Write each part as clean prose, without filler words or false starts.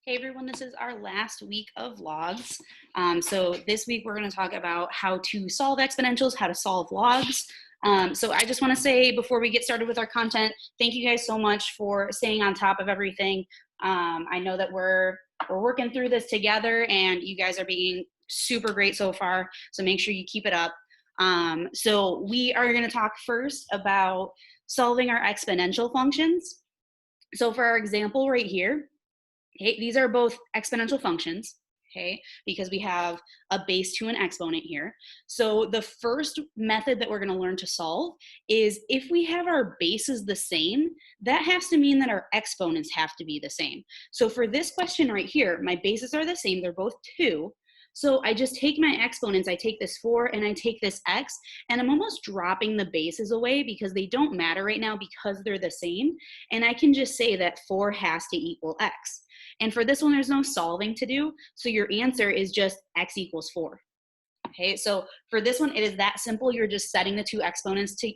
Hey everyone, this is our last week of logs. So this week we're going to talk about how to solve exponentials, how to solve logs. So I just want to say before we get started with our content, thank you guys so much for staying on top of everything. I know that we're working through this together and you guys are being super great so far. So make sure you keep it up. So we are going to talk first about solving our exponential functions. So for our example right here, okay, these are both exponential functions, okay, because we have a base to an exponent here. So the first method that we're going to learn to solve is if we have our bases the same, that has to mean that our exponents have to be the same. So for this question right here, my bases are the same, they're both 2. So I just take my exponents, I take this 4 and I take this x, and I'm almost dropping the bases away because they don't matter right now because they're the same. And I can just say that 4 has to equal x. And for this one, there's no solving to do. So your answer is just x equals 4. Okay, so for this one, it is that simple. You're just setting the two exponents to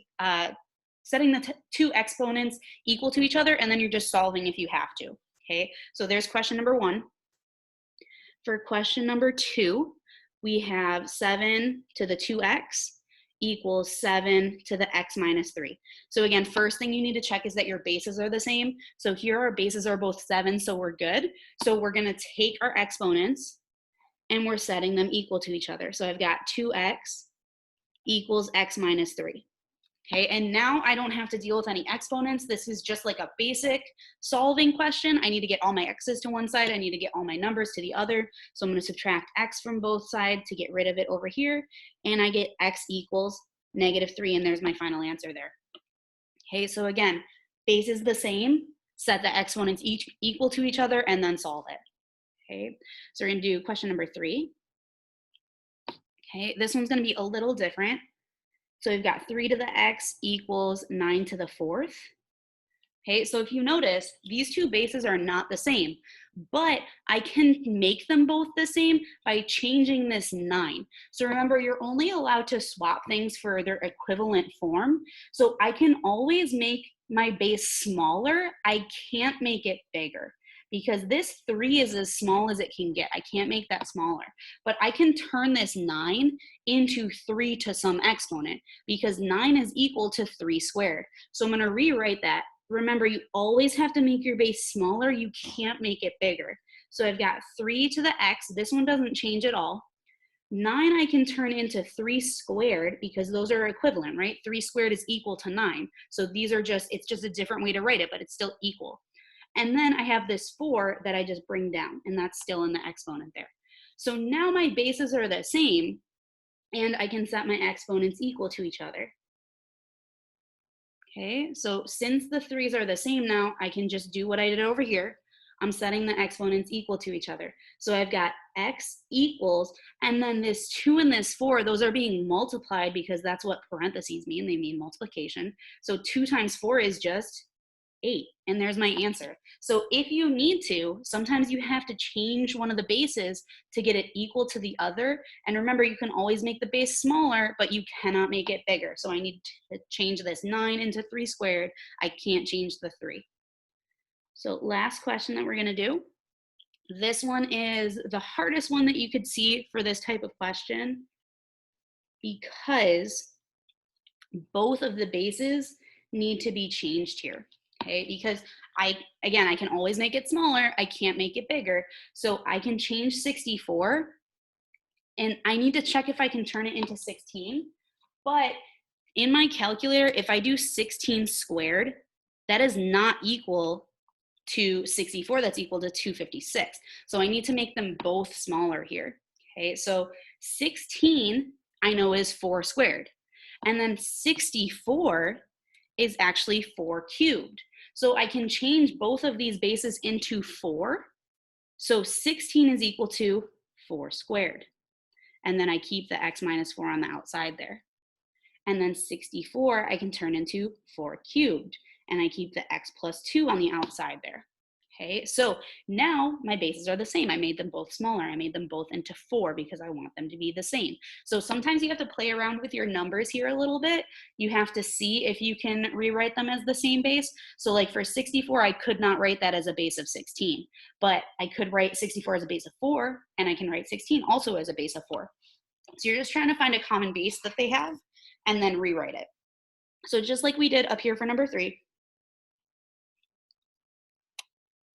two exponents equal to each other, and then you're just solving if you have to. Okay, so there's question number 1. For question number 2, we have 7 to the 2x equals 7 to the x minus 3. So again, first thing you need to check is that your bases are the same. So here our bases are both 7, so we're good. So we're going to take our exponents and we're setting them equal to each other. So I've got 2x equals x minus 3. Okay, and now I don't have to deal with any exponents. This is just like a basic solving question. I need to get all my x's to one side. I need to get all my numbers to the other. So I'm going to subtract x from both sides to get rid of it over here. And I get x equals -3, and there's my final answer there. Okay, so again, base is the same. Set the exponents each equal to each other and then solve it. Okay, so we're going to do question number 3. Okay, this one's going to be a little different. So we've got 3 to the x equals 9 to the 4th. Okay, so if you notice, these two bases are not the same, but I can make them both the same by changing this 9. So remember, you're only allowed to swap things for their equivalent form. So I can always make my base smaller. I can't make it bigger, because this 3 is as small as it can get. I can't make that smaller. But I can turn this 9 into 3 to some exponent, because 9 is equal to 3 squared. So I'm going to rewrite that. Remember, you always have to make your base smaller. You can't make it bigger. So I've got 3 to the x. This one doesn't change at all. 9 I can turn into 3 squared because those are equivalent, right? 3 squared is equal to 9. So these are just, it's just a different way to write it, but it's still equal. And then I have this 4 that I just bring down, and that's still in the exponent there. So now my bases are the same, and I can set my exponents equal to each other. Okay, so since the 3's are the same now, I can just do what I did over here. I'm setting the exponents equal to each other. So I've got x equals, and then this 2 and this 4, those are being multiplied because that's what parentheses mean. They mean multiplication. So 2 times 4 is just 8, and there's my answer. So if you need to, sometimes you have to change one of the bases to get it equal to the other. And remember, you can always make the base smaller, but you cannot make it bigger. So I need to change this 9 into 3 squared. I can't change the 3. So last question that we're going to do. This one is the hardest one that you could see for this type of question, because both of the bases need to be changed here. Okay, because I can always make it smaller. I can't make it bigger. So I can change 64, and I need to check if I can turn it into 16. But in my calculator, if I do 16 squared, that is not equal to 64. That's equal to 256. So I need to make them both smaller here. Okay, so 16 I know is 4 squared. And then 64 is actually 4 cubed. So I can change both of these bases into 4. So 16 is equal to 4 squared. And then I keep the x minus 4 on the outside there. And then 64 I can turn into 4 cubed. And I keep the x plus 2 on the outside there. Okay, so now my bases are the same. I made them both smaller. I made them both into 4 because I want them to be the same. So sometimes you have to play around with your numbers here a little bit. You have to see if you can rewrite them as the same base. So like for 64, I could not write that as a base of 16, but I could write 64 as a base of 4, and I can write 16 also as a base of 4. So you're just trying to find a common base that they have and then rewrite it. So just like we did up here for number 3,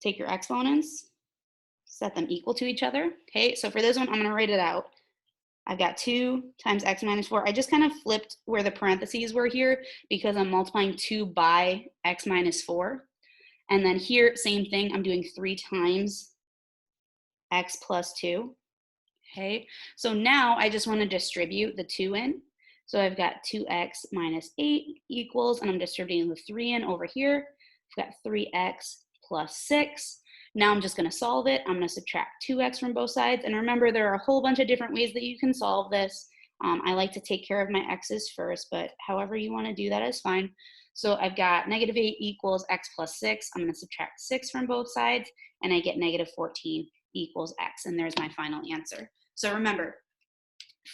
take your exponents, set them equal to each other. Okay, so for this one, I'm gonna write it out. I've got 2 times x minus 4. I just kind of flipped where the parentheses were here because I'm multiplying 2 by x minus 4. And then here, same thing, I'm doing 3 times x plus 2. Okay, so now I just want to distribute the 2 in. So I've got 2x minus 8 equals, and I'm distributing the 3 in over here. I've got 3x plus 6. Now I'm just going to solve it. I'm going to subtract 2x from both sides. And remember, there are a whole bunch of different ways that you can solve this. I like to take care of my x's first, but however you want to do that is fine. So I've got negative 8 equals x plus 6. I'm going to subtract 6 from both sides, and I get negative 14 equals x. And there's my final answer. So remember,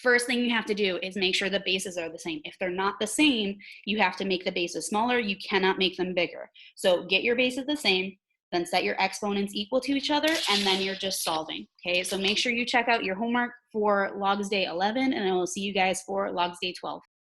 first thing you have to do is make sure the bases are the same. If they're not the same, you have to make the bases smaller. You cannot make them bigger. So get your bases the same, then set your exponents equal to each other, and then you're just solving. Okay, so make sure you check out your homework for Logs Day 11, and I will see you guys for Logs Day 12.